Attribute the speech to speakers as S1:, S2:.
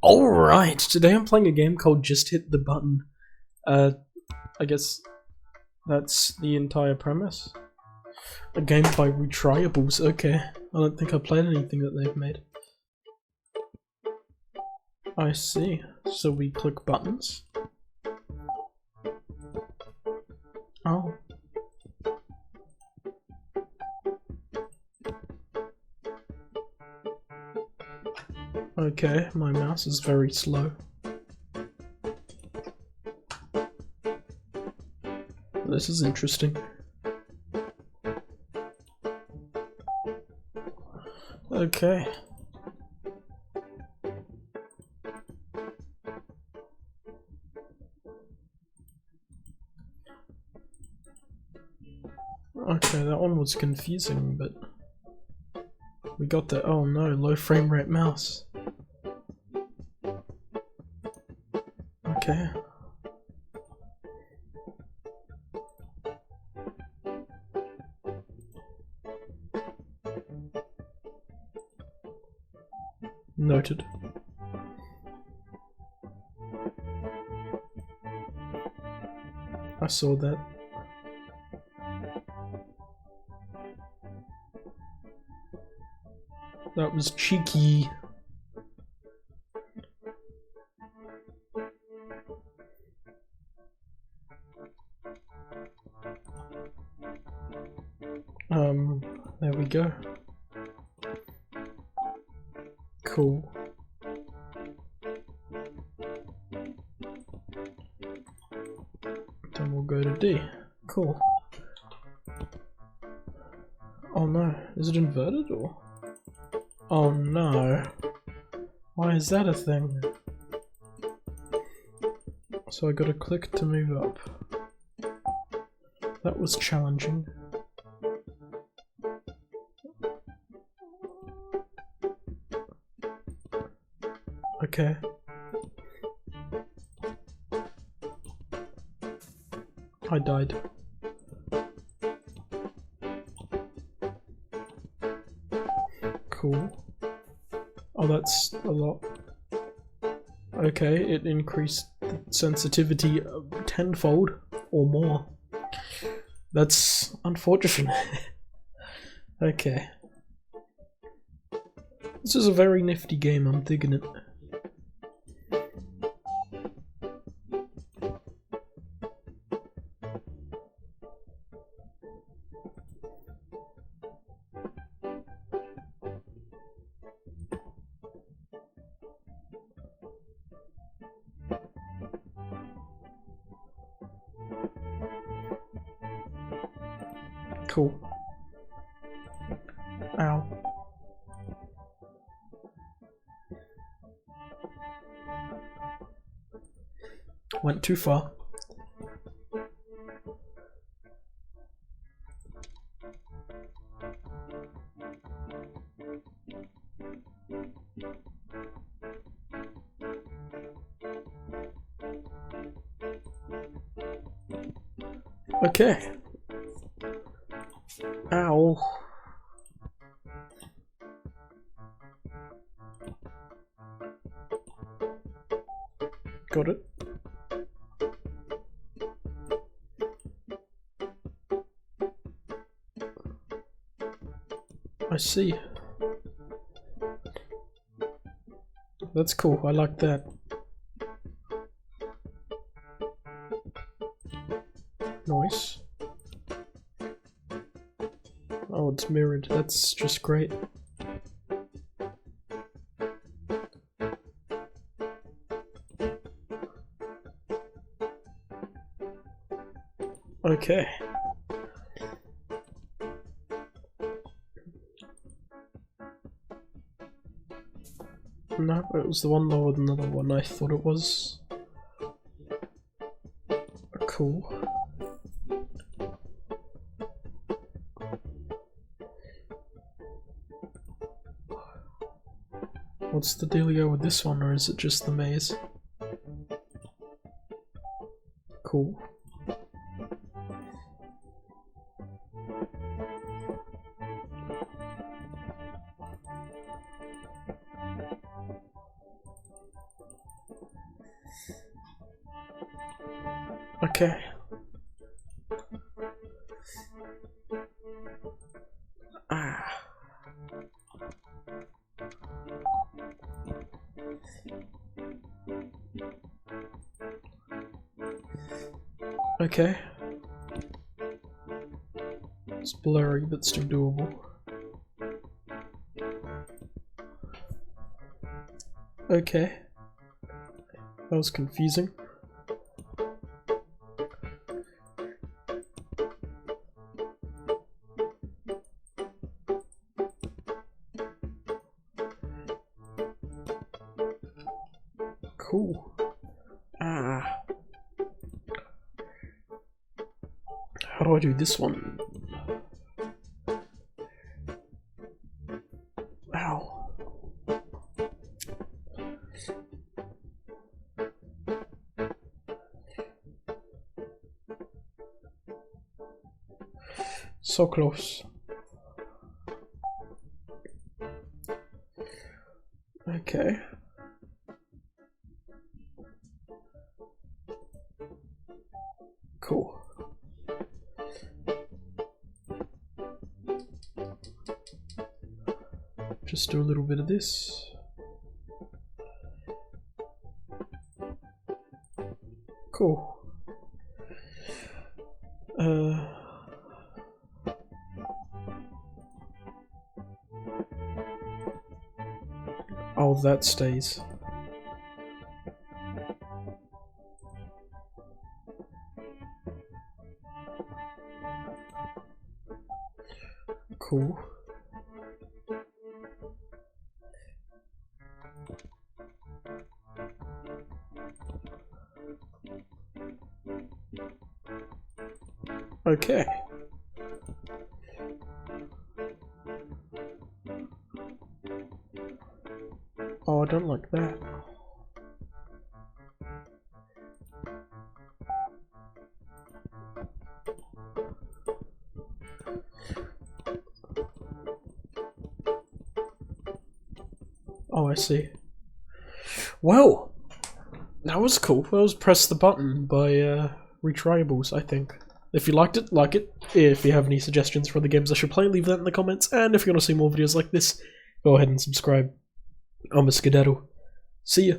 S1: Alright, today I'm playing a game called Just Hit the Button. I guess that's the entire premise. A game by Retryables, okay. I don't think I played anything that they've made. I see. So we click buttons? Oh. Okay, my mouse is very slow. This is interesting. Okay. Okay, that one was confusing, but we got the oh no, low frame rate mouse. Okay. Noted. I saw that. That was cheeky. There we go. Cool. Then we'll go to D. Cool. Oh no, is it inverted or? Oh no. Why is that a thing? So I gotta click to move up. That was challenging. Okay. I died. Cool. Oh, that's a lot. Okay, it increased the sensitivity tenfold or more. That's unfortunate. Okay. This is a very nifty game, I'm digging it. Cool. Ow. Went too far. Okay. Ow. Got it. I see. That's cool, I like that. Nice. Oh, it's mirrored. That's just great. Okay. No, it was the one lower than the other one I thought it was. Cool. What's the dealio with this one, or is it just the maze? Cool. Okay. Ah. Okay. It's blurry, but still doable. Okay. That was confusing. Cool. Ah. How do I do this one? Ow. So close. Okay. Cool. Just do a little bit of this. Cool. Oh, that stays. Cool. Okay. Oh, I don't like that. Oh, I see. Well, that was cool. That was Press the Button by Retryable, I think. If you liked it, like it. If you have any suggestions for the games I should play, leave that in the comments. And if you want to see more videos like this, go ahead and subscribe. I'm a Skedaddle. See ya.